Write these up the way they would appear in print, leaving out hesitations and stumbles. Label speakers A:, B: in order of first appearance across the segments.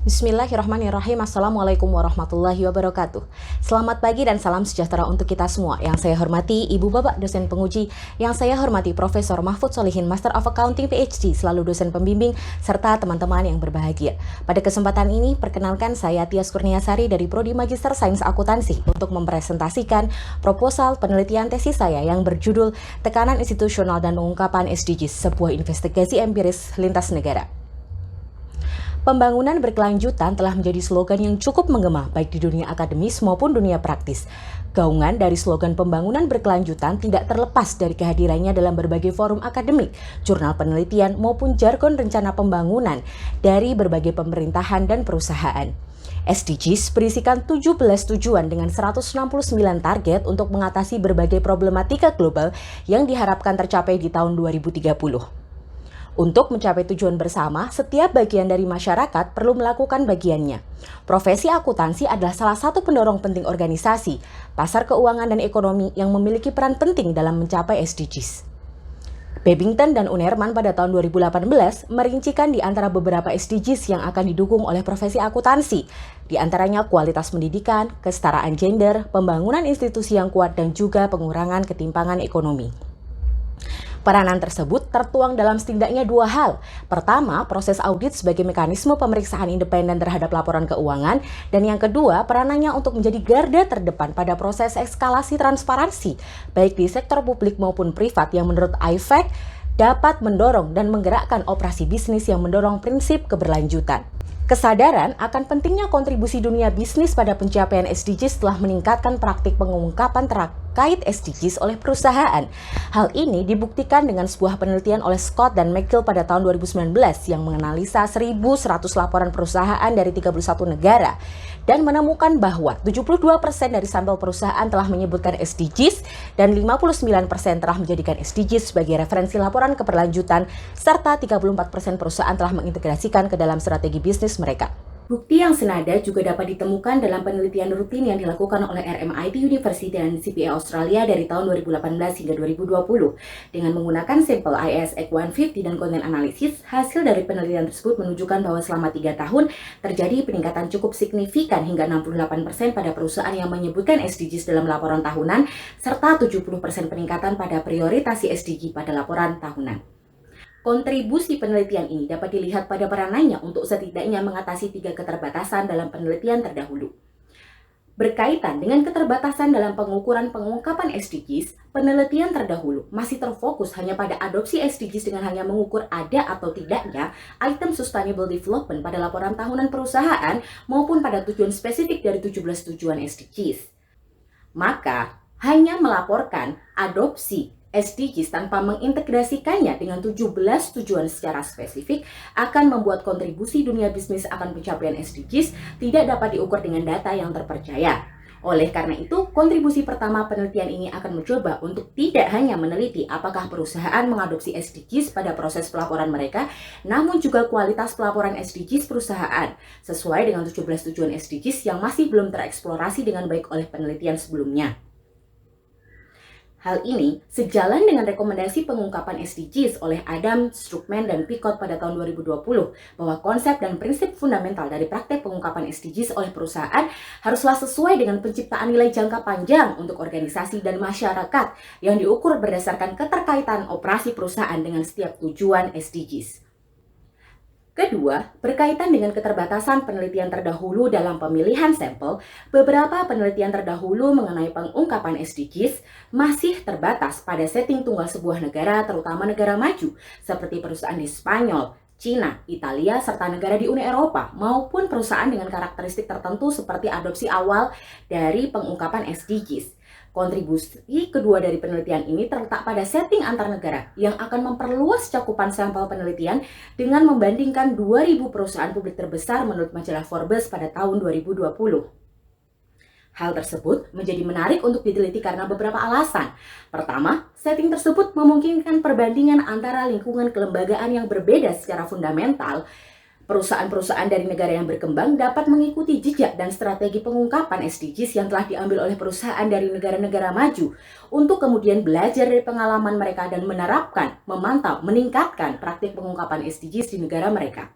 A: Bismillahirrahmanirrahim. Assalamualaikum warahmatullahi wabarakatuh. Selamat pagi dan salam sejahtera untuk kita semua. Yang saya hormati Ibu Bapak dosen penguji, yang saya hormati Profesor Mahfud Solihin, Master of Accounting PhD, selalu dosen pembimbing, serta teman-teman yang berbahagia. Pada kesempatan ini, perkenalkan saya Tias Kurniasari dari Prodi Magister Sains Akuntansi untuk mempresentasikan proposal penelitian tesis saya yang berjudul Tekanan Institusional dan Pengungkapan SDGs, sebuah investigasi empiris lintas negara. Pembangunan berkelanjutan telah menjadi slogan yang cukup menggema baik di dunia akademis maupun dunia praktis. Gaungan dari slogan pembangunan berkelanjutan tidak terlepas dari kehadirannya dalam berbagai forum akademik, jurnal penelitian maupun jargon rencana pembangunan dari berbagai pemerintahan dan perusahaan. SDGs berisikan 17 tujuan dengan 169 target untuk mengatasi berbagai problematika global yang diharapkan tercapai di tahun 2030. Untuk mencapai tujuan bersama, setiap bagian dari masyarakat perlu melakukan bagiannya. Profesi akuntansi adalah salah satu pendorong penting organisasi, pasar keuangan dan ekonomi yang memiliki peran penting dalam mencapai SDGs. Babington dan Unerman pada tahun 2018 merincikan di antara beberapa SDGs yang akan didukung oleh profesi akuntansi, di antaranya kualitas pendidikan, kesetaraan gender, pembangunan institusi yang kuat, dan juga pengurangan ketimpangan ekonomi. Peranan tersebut tertuang dalam setidaknya dua hal. Pertama, proses audit sebagai mekanisme pemeriksaan independen terhadap laporan keuangan. Dan yang kedua, peranannya untuk menjadi garda terdepan pada proses eskalasi transparansi, baik di sektor publik maupun privat yang menurut IFAC dapat mendorong dan menggerakkan operasi bisnis yang mendorong prinsip keberlanjutan. Kesadaran akan pentingnya kontribusi dunia bisnis pada pencapaian SDGs telah meningkatkan praktik pengungkapan terkait SDGs oleh perusahaan. Hal ini dibuktikan dengan sebuah penelitian oleh Scott dan McGill pada tahun 2019 yang menganalisa 1.100 laporan perusahaan dari 31 negara dan menemukan bahwa 72% dari sampel perusahaan telah menyebutkan SDGs dan 59% telah menjadikan SDGs sebagai referensi laporan keberlanjutan serta 34% perusahaan telah mengintegrasikan ke dalam strategi bisnis mereka. Bukti yang senada juga dapat ditemukan dalam penelitian rutin yang dilakukan oleh RMIT University dan CPA Australia dari tahun 2018 hingga 2020. Dengan menggunakan sampel ISX 150 dan konten analisis, hasil dari penelitian tersebut menunjukkan bahwa selama 3 tahun terjadi peningkatan cukup signifikan hingga 68% pada perusahaan yang menyebutkan SDGs dalam laporan tahunan, serta 70% peningkatan pada prioritasi SDG pada laporan tahunan. Kontribusi penelitian ini dapat dilihat pada peranannya untuk setidaknya mengatasi 3 keterbatasan dalam penelitian terdahulu. Berkaitan dengan keterbatasan dalam pengukuran pengungkapan SDGs, penelitian terdahulu masih terfokus hanya pada adopsi SDGs dengan hanya mengukur ada atau tidaknya item Sustainable Development pada laporan tahunan perusahaan maupun pada tujuan spesifik dari 17 tujuan SDGs. Maka, hanya melaporkan adopsi SDGs tanpa mengintegrasikannya dengan 17 tujuan secara spesifik akan membuat kontribusi dunia bisnis akan pencapaian SDGs tidak dapat diukur dengan data yang terpercaya. Oleh karena itu, kontribusi pertama penelitian ini akan mencoba untuk tidak hanya meneliti apakah perusahaan mengadopsi SDGs pada proses pelaporan mereka, namun juga kualitas pelaporan SDGs perusahaan, sesuai dengan 17 tujuan SDGs yang masih belum tereksplorasi dengan baik oleh penelitian sebelumnya. Hal ini sejalan dengan rekomendasi pengungkapan SDGs oleh Adam, Strukman, dan Picot pada tahun 2020 bahwa konsep dan prinsip fundamental dari praktek pengungkapan SDGs oleh perusahaan haruslah sesuai dengan penciptaan nilai jangka panjang untuk organisasi dan masyarakat yang diukur berdasarkan keterkaitan operasi perusahaan dengan setiap tujuan SDGs. Kedua, berkaitan dengan keterbatasan penelitian terdahulu dalam pemilihan sampel, beberapa penelitian terdahulu mengenai pengungkapan SDGs masih terbatas pada setting tunggal sebuah negara, terutama negara maju, seperti perusahaan di Spanyol, Cina, Italia, serta negara di Uni Eropa, maupun perusahaan dengan karakteristik tertentu seperti adopsi awal dari pengungkapan SDGs. Kontribusi kedua dari penelitian ini terletak pada setting antar negara yang akan memperluas cakupan sampel penelitian dengan membandingkan 2.000 perusahaan publik terbesar menurut majalah Forbes pada tahun 2020. Hal tersebut menjadi menarik untuk diteliti karena beberapa alasan. Pertama, setting tersebut memungkinkan perbandingan antara lingkungan kelembagaan yang berbeda secara fundamental. Perusahaan-perusahaan dari negara yang berkembang dapat mengikuti jejak dan strategi pengungkapan SDGs yang telah diambil oleh perusahaan dari negara-negara maju untuk kemudian belajar dari pengalaman mereka dan menerapkan, memantau, meningkatkan praktik pengungkapan SDGs di negara mereka.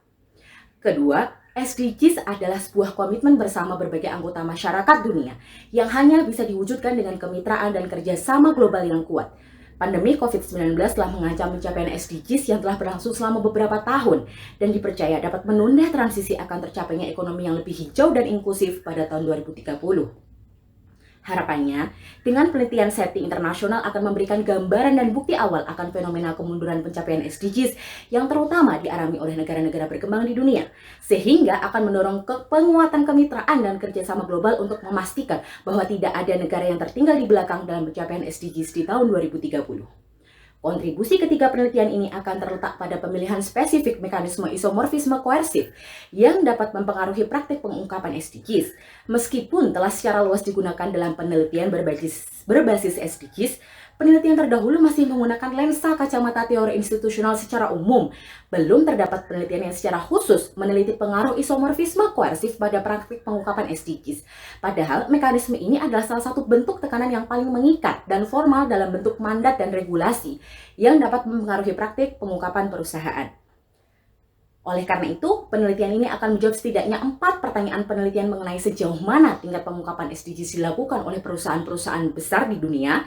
A: Kedua, SDGs adalah sebuah komitmen bersama berbagai anggota masyarakat dunia yang hanya bisa diwujudkan dengan kemitraan dan kerjasama global yang kuat. Pandemi COVID-19 telah mengancam pencapaian SDGs yang telah berlangsung selama beberapa tahun dan dipercaya dapat menunda transisi akan tercapainya ekonomi yang lebih hijau dan inklusif pada tahun 2030. Harapannya, dengan penelitian SETI internasional akan memberikan gambaran dan bukti awal akan fenomena kemunduran pencapaian SDGs yang terutama dialami oleh negara-negara berkembang di dunia, sehingga akan mendorong penguatan kemitraan dan kerjasama global untuk memastikan bahwa tidak ada negara yang tertinggal di belakang dalam pencapaian SDGs di tahun 2030. Kontribusi ketiga penelitian ini akan terletak pada pemilihan spesifik mekanisme isomorfisme koersif yang dapat mempengaruhi praktik pengungkapan SDGs. Meskipun telah secara luas digunakan dalam penelitian berbasis SDGs, penelitian terdahulu masih menggunakan lensa kacamata teori institusional secara umum. Belum terdapat penelitian yang secara khusus meneliti pengaruh isomorfisme koersif pada praktik pengungkapan SDGs. Padahal mekanisme ini adalah salah satu bentuk tekanan yang paling mengikat dan formal dalam bentuk mandat dan regulasi yang dapat mempengaruhi praktik pengungkapan perusahaan. Oleh karena itu, penelitian ini akan menjawab setidaknya 4 pertanyaan penelitian mengenai sejauh mana tingkat pengungkapan SDGs dilakukan oleh perusahaan-perusahaan besar di dunia,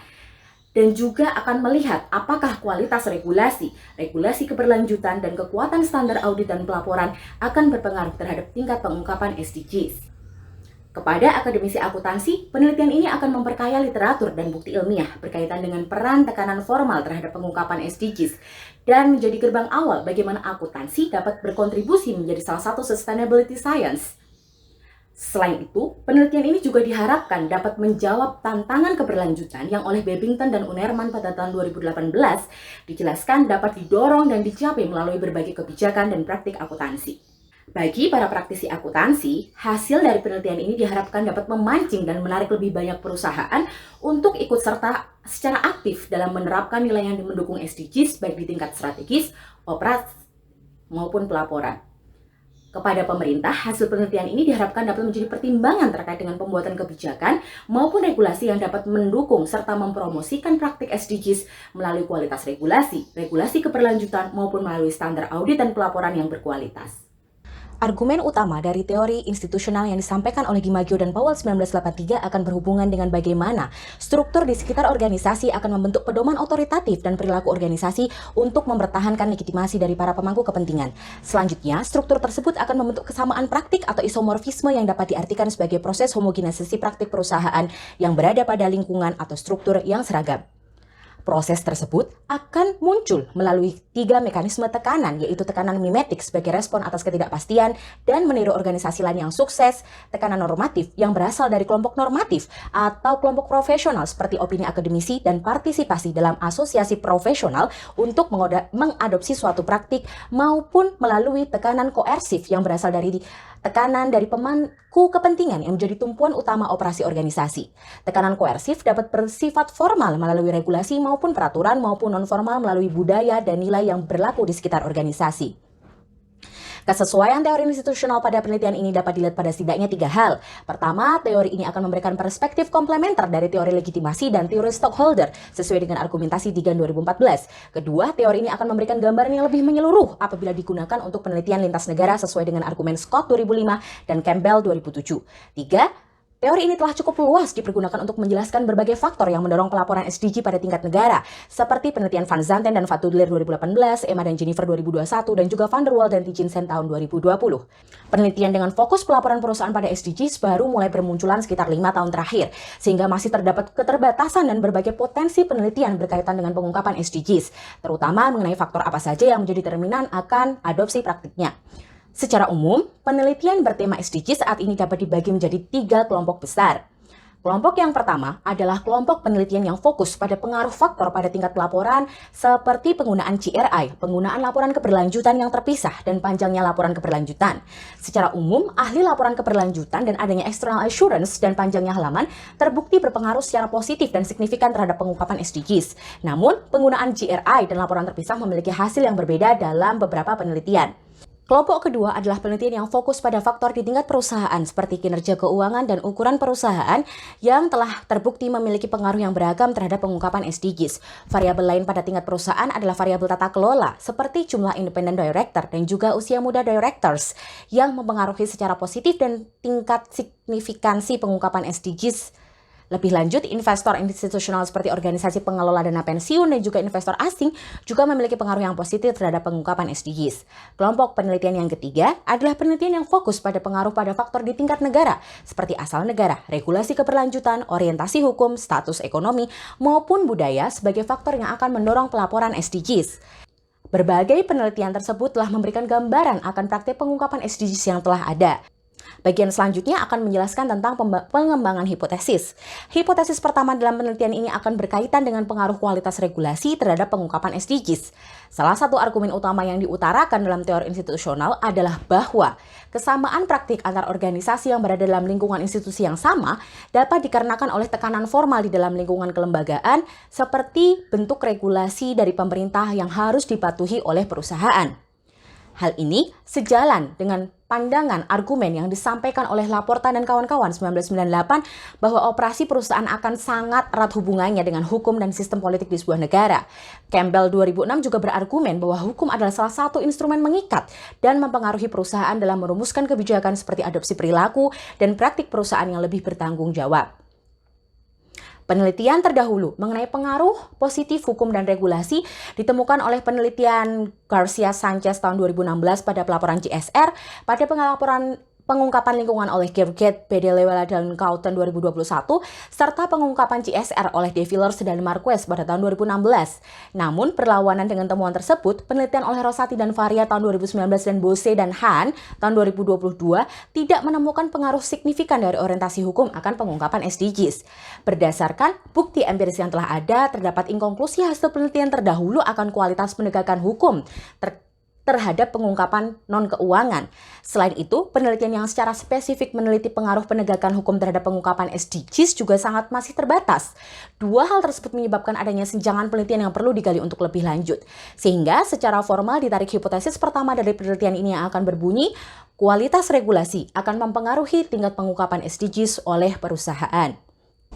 A: dan juga akan melihat apakah kualitas regulasi keberlanjutan, dan kekuatan standar audit dan pelaporan akan berpengaruh terhadap tingkat pengungkapan SDGs. Kepada akademisi akuntansi, penelitian ini akan memperkaya literatur dan bukti ilmiah berkaitan dengan peran tekanan formal terhadap pengungkapan SDGs dan menjadi gerbang awal bagaimana akuntansi dapat berkontribusi menjadi salah satu sustainability science. Selain itu, penelitian ini juga diharapkan dapat menjawab tantangan keberlanjutan yang oleh Babington dan Unerman pada tahun 2018 dijelaskan dapat didorong dan dicapai melalui berbagai kebijakan dan praktik akuntansi. Bagi para praktisi akuntansi, hasil dari penelitian ini diharapkan dapat memancing dan menarik lebih banyak perusahaan untuk ikut serta secara aktif dalam menerapkan nilai yang mendukung SDGs baik di tingkat strategis, operasi, maupun pelaporan. Kepada pemerintah, hasil penelitian ini diharapkan dapat menjadi pertimbangan terkait dengan pembuatan kebijakan maupun regulasi yang dapat mendukung serta mempromosikan praktik SDGs melalui kualitas regulasi keberlanjutan maupun melalui standar audit dan pelaporan yang berkualitas. Argumen utama dari teori institusional yang disampaikan oleh Dimagio dan Powell 1983 akan berhubungan dengan bagaimana struktur di sekitar organisasi akan membentuk pedoman otoritatif dan perilaku organisasi untuk mempertahankan legitimasi dari para pemangku kepentingan. Selanjutnya, struktur tersebut akan membentuk kesamaan praktik atau isomorfisme yang dapat diartikan sebagai proses homogenisasi praktik perusahaan yang berada pada lingkungan atau struktur yang seragam. Proses tersebut akan muncul melalui 3 mekanisme tekanan, yaitu tekanan mimetik sebagai respon atas ketidakpastian dan meniru organisasi lain yang sukses, tekanan normatif yang berasal dari kelompok normatif atau kelompok profesional seperti opini akademisi dan partisipasi dalam asosiasi profesional untuk mengadopsi suatu praktik, maupun melalui tekanan koersif yang berasal dari tekanan dari pemangku kepentingan yang menjadi tumpuan utama operasi organisasi. Tekanan koersif dapat bersifat formal melalui regulasi maupun peraturan, maupun non-formal melalui budaya dan nilai yang berlaku di sekitar organisasi. Kesesuaian teori institusional pada penelitian ini dapat dilihat pada setidaknya 3 hal. Pertama, teori ini akan memberikan perspektif komplementer dari teori legitimasi dan teori stockholder sesuai dengan argumentasi Digan 2014. Kedua, teori ini akan memberikan gambaran yang lebih menyeluruh apabila digunakan untuk penelitian lintas negara sesuai dengan argumen Scott 2005 dan Campbell 2007. Tiga, teori ini telah cukup luas dipergunakan untuk menjelaskan berbagai faktor yang mendorong pelaporan SDG pada tingkat negara, seperti penelitian Van Zanten dan Van Tudler 2018, Emma dan Jennifer 2021, dan juga Van der Waal dan Tichinsen tahun 2020. Penelitian dengan fokus pelaporan perusahaan pada SDGs baru mulai bermunculan sekitar 5 tahun terakhir, sehingga masih terdapat keterbatasan dan berbagai potensi penelitian berkaitan dengan pengungkapan SDGs, terutama mengenai faktor apa saja yang menjadi determinan akan adopsi praktiknya. Secara umum, penelitian bertema SDGs saat ini dapat dibagi menjadi 3 kelompok besar. Kelompok yang pertama adalah kelompok penelitian yang fokus pada pengaruh faktor pada tingkat pelaporan seperti penggunaan GRI, penggunaan laporan keberlanjutan yang terpisah, dan panjangnya laporan keberlanjutan. Secara umum, ahli laporan keberlanjutan dan adanya external assurance dan panjangnya halaman terbukti berpengaruh secara positif dan signifikan terhadap pengungkapan SDGs. Namun, penggunaan GRI dan laporan terpisah memiliki hasil yang berbeda dalam beberapa penelitian. Kelompok kedua adalah penelitian yang fokus pada faktor di tingkat perusahaan seperti kinerja keuangan dan ukuran perusahaan yang telah terbukti memiliki pengaruh yang beragam terhadap pengungkapan SDGs. Variabel lain pada tingkat perusahaan adalah variabel tata kelola seperti jumlah independent director dan juga usia muda directors yang mempengaruhi secara positif dan tingkat signifikansi pengungkapan SDGs. Lebih lanjut, investor institusional seperti organisasi pengelola dana pensiun dan juga investor asing juga memiliki pengaruh yang positif terhadap pengungkapan SDGs. Kelompok penelitian yang ketiga adalah penelitian yang fokus pada pengaruh pada faktor di tingkat negara, seperti asal negara, regulasi keberlanjutan, orientasi hukum, status ekonomi, maupun budaya sebagai faktor yang akan mendorong pelaporan SDGs. Berbagai penelitian tersebut telah memberikan gambaran akan praktik pengungkapan SDGs yang telah ada. Bagian selanjutnya akan menjelaskan tentang pengembangan hipotesis. Hipotesis pertama dalam penelitian ini akan berkaitan dengan pengaruh kualitas regulasi terhadap pengungkapan SDGs. Salah satu argumen utama yang diutarakan dalam teori institusional adalah bahwa kesamaan praktik antar organisasi yang berada dalam lingkungan institusi yang sama dapat dikarenakan oleh tekanan formal di dalam lingkungan kelembagaan seperti bentuk regulasi dari pemerintah yang harus dipatuhi oleh perusahaan. Hal ini sejalan dengan pandangan argumen yang disampaikan oleh Laporta dan kawan-kawan 1998 bahwa operasi perusahaan akan sangat erat hubungannya dengan hukum dan sistem politik di sebuah negara. Campbell 2006 juga berargumen bahwa hukum adalah salah satu instrumen mengikat dan mempengaruhi perusahaan dalam merumuskan kebijakan seperti adopsi perilaku dan praktik perusahaan yang lebih bertanggung jawab. Penelitian terdahulu mengenai pengaruh positif hukum dan regulasi ditemukan oleh penelitian Garcia Sanchez tahun 2016 pada pelaporan CSR, pada pelaporan pengungkapan lingkungan oleh Gerget, Bedelewa dan Coulton 2021, serta pengungkapan CSR oleh De Villers dan Marquez pada tahun 2016. Namun, berlawanan dengan temuan tersebut, penelitian oleh Rosati dan Faria tahun 2019 dan Bose dan Han tahun 2022 tidak menemukan pengaruh signifikan dari orientasi hukum akan pengungkapan SDGs. Berdasarkan bukti empiris yang telah ada, terdapat inkonklusi hasil penelitian terdahulu akan kualitas penegakan hukum terhadap pengungkapan non-keuangan. Selain itu, penelitian yang secara spesifik meneliti pengaruh penegakan hukum terhadap pengungkapan SDGs juga sangat masih terbatas. Dua hal tersebut menyebabkan adanya senjangan penelitian yang perlu digali untuk lebih lanjut. Sehingga secara formal ditarik hipotesis pertama dari penelitian ini yang akan berbunyi, kualitas regulasi akan mempengaruhi tingkat pengungkapan SDGs oleh perusahaan.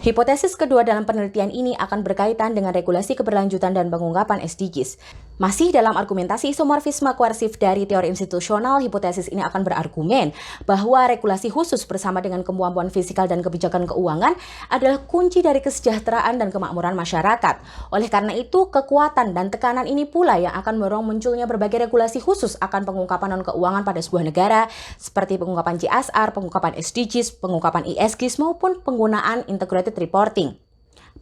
A: Hipotesis kedua dalam penelitian ini akan berkaitan dengan regulasi keberlanjutan dan pengungkapan SDGs. Masih dalam argumentasi isomorfisme koersif dari teori institusional, hipotesis ini akan berargumen bahwa regulasi khusus bersama dengan kemampuan fiskal dan kebijakan keuangan adalah kunci dari kesejahteraan dan kemakmuran masyarakat. Oleh karena itu, kekuatan dan tekanan ini pula yang akan mendorong munculnya berbagai regulasi khusus akan pengungkapan non-keuangan pada sebuah negara, seperti pengungkapan CSR, pengungkapan SDGs, pengungkapan ESG, maupun penggunaan integrated reporting.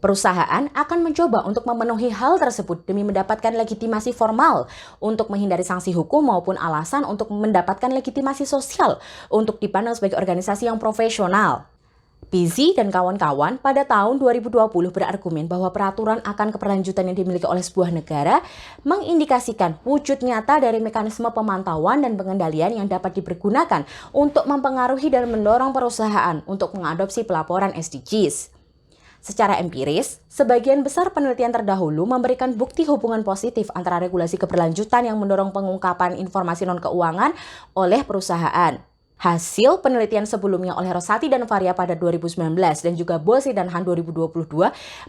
A: Perusahaan akan mencoba untuk memenuhi hal tersebut demi mendapatkan legitimasi formal untuk menghindari sanksi hukum maupun alasan untuk mendapatkan legitimasi sosial untuk dipandang sebagai organisasi yang profesional. Pizzi dan kawan-kawan pada tahun 2020 berargumen bahwa peraturan akan keberlanjutan yang dimiliki oleh sebuah negara mengindikasikan wujud nyata dari mekanisme pemantauan dan pengendalian yang dapat dipergunakan untuk mempengaruhi dan mendorong perusahaan untuk mengadopsi pelaporan SDGs. Secara empiris, sebagian besar penelitian terdahulu memberikan bukti hubungan positif antara regulasi keberlanjutan yang mendorong pengungkapan informasi non-keuangan oleh perusahaan. Hasil penelitian sebelumnya oleh Rosati dan Faria pada 2019 dan juga Bose dan Han 2022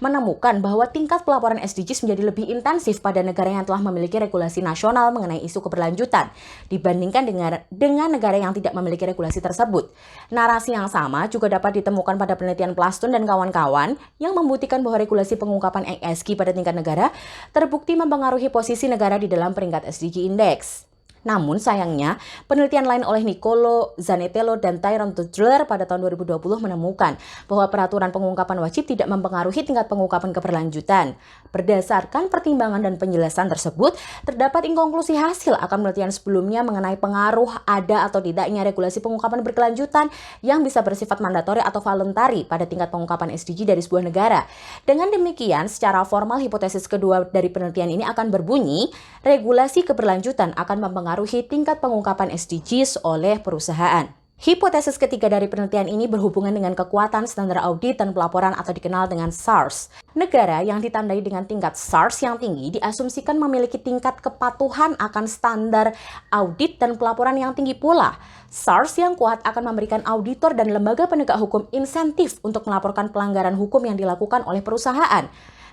A: menemukan bahwa tingkat pelaporan SDGs menjadi lebih intensif pada negara yang telah memiliki regulasi nasional mengenai isu keberlanjutan dibandingkan dengan negara yang tidak memiliki regulasi tersebut. Narasi yang sama juga dapat ditemukan pada penelitian Plastun dan kawan-kawan yang membuktikan bahwa regulasi pengungkapan ESG pada tingkat negara terbukti mempengaruhi posisi negara di dalam peringkat SDG Index. Namun sayangnya, penelitian lain oleh Nicolo Zanetello dan Tyrone Tudler pada tahun 2020 menemukan bahwa peraturan pengungkapan wajib tidak mempengaruhi tingkat pengungkapan keberlanjutan. Berdasarkan pertimbangan dan penjelasan tersebut, terdapat inkonklusi hasil akan penelitian sebelumnya mengenai pengaruh ada atau tidaknya regulasi pengungkapan berkelanjutan yang bisa bersifat mandatori atau voluntari pada tingkat pengungkapan SDG dari sebuah negara. Dengan demikian, secara formal hipotesis kedua dari penelitian ini akan berbunyi, regulasi keberlanjutan akan mempengaruhi tingkat pengungkapan SDGs oleh perusahaan. Hipotesis ketiga dari penelitian ini berhubungan dengan kekuatan standar audit dan pelaporan atau dikenal dengan SARS. Negara yang ditandai dengan tingkat SARS yang tinggi diasumsikan memiliki tingkat kepatuhan akan standar audit dan pelaporan yang tinggi pula. SARS yang kuat akan memberikan auditor dan lembaga penegak hukum insentif untuk melaporkan pelanggaran hukum yang dilakukan oleh perusahaan.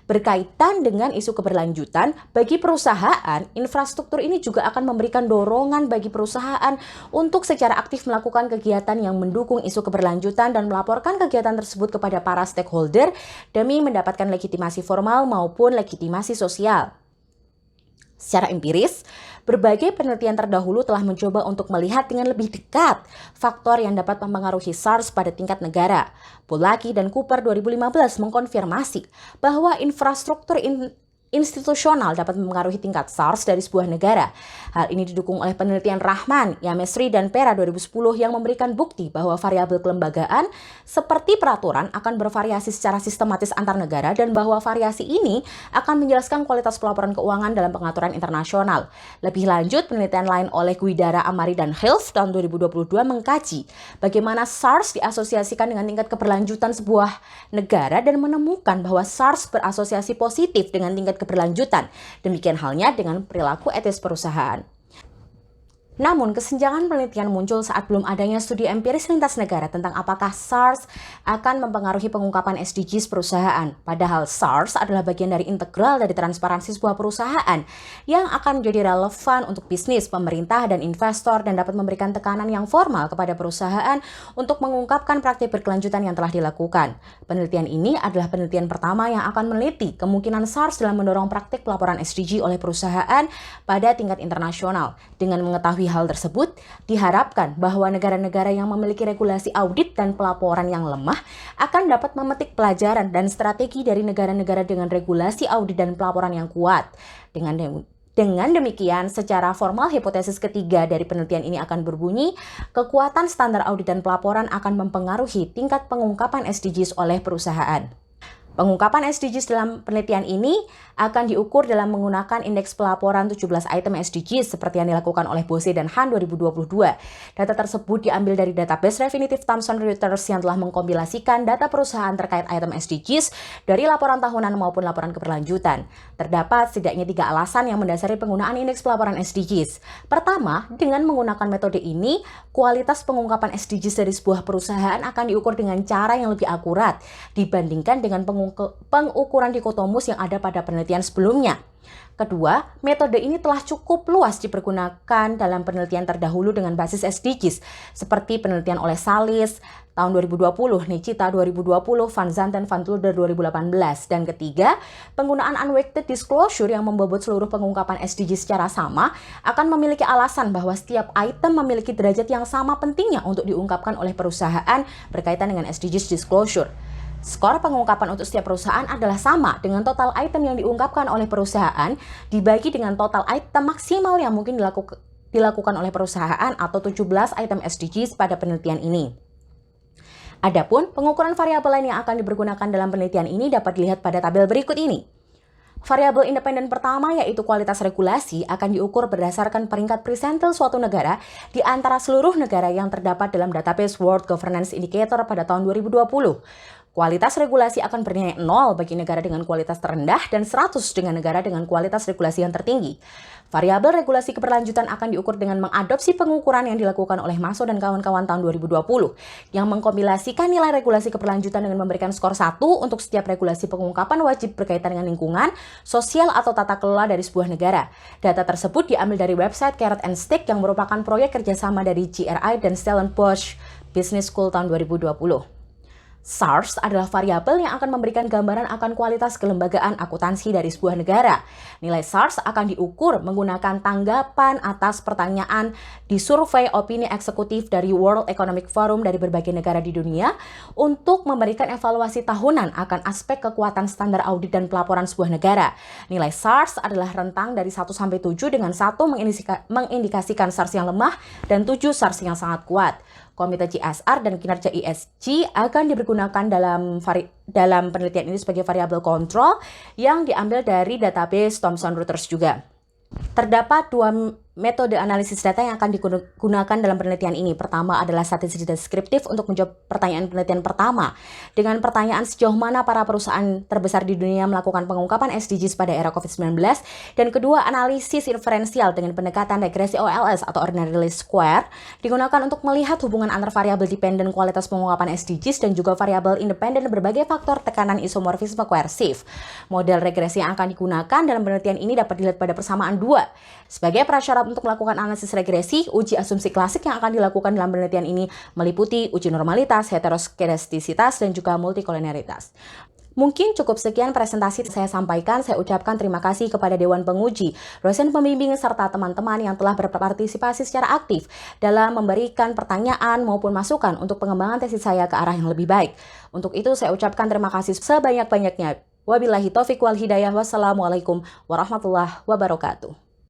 A: Berkaitan dengan isu keberlanjutan, bagi perusahaan, infrastruktur ini juga akan memberikan dorongan bagi perusahaan untuk secara aktif melakukan kegiatan yang mendukung isu keberlanjutan dan melaporkan kegiatan tersebut kepada para stakeholder demi mendapatkan legitimasi formal maupun legitimasi sosial. Secara empiris, berbagai penelitian terdahulu telah mencoba untuk melihat dengan lebih dekat faktor yang dapat mempengaruhi SARS pada tingkat negara. Pollaki dan Cooper 2015 mengkonfirmasi bahwa infrastruktur institusional dapat mempengaruhi tingkat SARS dari sebuah negara. Hal ini didukung oleh penelitian Rahman, Yamesri, dan Pera 2010 yang memberikan bukti bahwa variabel kelembagaan seperti peraturan akan bervariasi secara sistematis antar negara dan bahwa variasi ini akan menjelaskan kualitas pelaporan keuangan dalam pengaturan internasional. Lebih lanjut, penelitian lain oleh Guidara, Amari, dan Hilf tahun 2022 mengkaji bagaimana SARS diasosiasikan dengan tingkat keberlanjutan sebuah negara dan menemukan bahwa SARS berasosiasi positif dengan tingkat keberlanjutan. Demikian halnya dengan perilaku etis perusahaan. Namun, kesenjangan penelitian muncul saat belum adanya studi empiris lintas negara tentang apakah SARS akan mempengaruhi pengungkapan SDGs perusahaan. Padahal SARS adalah bagian dari integral dari transparansi sebuah perusahaan yang akan menjadi relevan untuk bisnis, pemerintah, dan investor dan dapat memberikan tekanan yang formal kepada perusahaan untuk mengungkapkan praktik berkelanjutan yang telah dilakukan. Penelitian ini adalah penelitian pertama yang akan meneliti kemungkinan SARS dalam mendorong praktik pelaporan SDG oleh perusahaan pada tingkat internasional. Dengan mengetahui hal tersebut, diharapkan bahwa negara-negara yang memiliki regulasi audit dan pelaporan yang lemah akan dapat memetik pelajaran dan strategi dari negara-negara dengan regulasi audit dan pelaporan yang kuat. Dengan demikian, secara formal hipotesis ketiga dari penelitian ini akan berbunyi, kekuatan standar audit dan pelaporan akan mempengaruhi tingkat pengungkapan SDGs oleh perusahaan. Pengungkapan SDGs dalam penelitian ini akan diukur dalam menggunakan indeks pelaporan 17 item SDGs seperti yang dilakukan oleh Bose dan Han 2022. Data tersebut diambil dari database Refinitiv Thomson Reuters yang telah mengkompilasikan data perusahaan terkait item SDGs dari laporan tahunan maupun laporan keberlanjutan. Terdapat setidaknya 3 alasan yang mendasari penggunaan indeks pelaporan SDGs. Pertama, dengan menggunakan metode ini, kualitas pengungkapan SDGs dari sebuah perusahaan akan diukur dengan cara yang lebih akurat dibandingkan dengan pengukuran dikotomus yang ada pada penelitian sebelumnya. Kedua, metode ini telah cukup luas dipergunakan dalam penelitian terdahulu dengan basis SDGs, seperti penelitian oleh Salis tahun 2020, Nechita 2020, Van Zanten, Van Tulder 2018. Dan ketiga, penggunaan unweighted disclosure yang membobot seluruh pengungkapan SDGs secara sama akan memiliki alasan bahwa setiap item memiliki derajat yang sama pentingnya untuk diungkapkan oleh perusahaan berkaitan dengan SDGs disclosure. Skor pengungkapan untuk setiap perusahaan adalah sama dengan total item yang diungkapkan oleh perusahaan dibagi dengan total item maksimal yang mungkin dilakukan oleh perusahaan atau 17 item SDGs pada penelitian ini. Adapun pengukuran variabel lain yang akan dipergunakan dalam penelitian ini dapat dilihat pada tabel berikut ini. Variabel independen pertama yaitu kualitas regulasi akan diukur berdasarkan peringkat presentil suatu negara di antara seluruh negara yang terdapat dalam database World Governance Indicator pada tahun 2020. Kualitas regulasi akan bernilai 0 bagi negara dengan kualitas terendah dan 100 dengan negara dengan kualitas regulasi yang tertinggi. Variabel regulasi keberlanjutan akan diukur dengan mengadopsi pengukuran yang dilakukan oleh Maso dan kawan-kawan tahun 2020 yang mengkompilasikan nilai regulasi keberlanjutan dengan memberikan skor 1 untuk setiap regulasi pengungkapan wajib berkaitan dengan lingkungan, sosial atau tata kelola dari sebuah negara. Data tersebut diambil dari website Carrot and Stick yang merupakan proyek kerjasama dari GRI dan Stellenbosch Business School tahun 2020. SARS adalah variabel yang akan memberikan gambaran akan kualitas kelembagaan akuntansi dari sebuah negara. Nilai SARS akan diukur menggunakan tanggapan atas pertanyaan di survei opini eksekutif dari World Economic Forum dari berbagai negara di dunia untuk memberikan evaluasi tahunan akan aspek kekuatan standar audit dan pelaporan sebuah negara. Nilai SARS adalah rentang dari 1 sampai 7 dengan 1 mengindikasikan SARS yang lemah dan 7 SARS yang sangat kuat. Komite CSR dan kinerja ESG akan digunakan dalam penelitian ini sebagai variabel kontrol yang diambil dari database Thomson Reuters juga. Terdapat metode analisis data yang akan digunakan dalam penelitian ini. Pertama adalah statistik deskriptif untuk menjawab pertanyaan penelitian pertama. Dengan pertanyaan sejauh mana para perusahaan terbesar di dunia melakukan pengungkapan SDGs pada era COVID-19. Dan kedua, analisis inferensial dengan pendekatan regresi OLS atau Ordinary Least Square digunakan untuk melihat hubungan antar variabel dependen kualitas pengungkapan SDGs dan juga variabel independen berbagai faktor tekanan isomorfisme koersif. Model regresi yang akan digunakan dalam penelitian ini dapat dilihat pada persamaan 2. Sebagai prasyarat untuk melakukan analisis regresi, uji asumsi klasik yang akan dilakukan dalam penelitian ini meliputi uji normalitas, heteroskedastisitas, dan juga multikolinialitas. Mungkin cukup sekian presentasi saya sampaikan. Saya ucapkan terima kasih kepada Dewan Penguji, dosen pembimbing, serta teman-teman yang telah berpartisipasi secara aktif dalam memberikan pertanyaan maupun masukan untuk pengembangan tesis saya ke arah yang lebih baik. Untuk itu saya ucapkan terima kasih sebanyak-banyaknya. Wabillahi taufiq wal hidayah. Wassalamualaikum warahmatullahi wabarakatuh.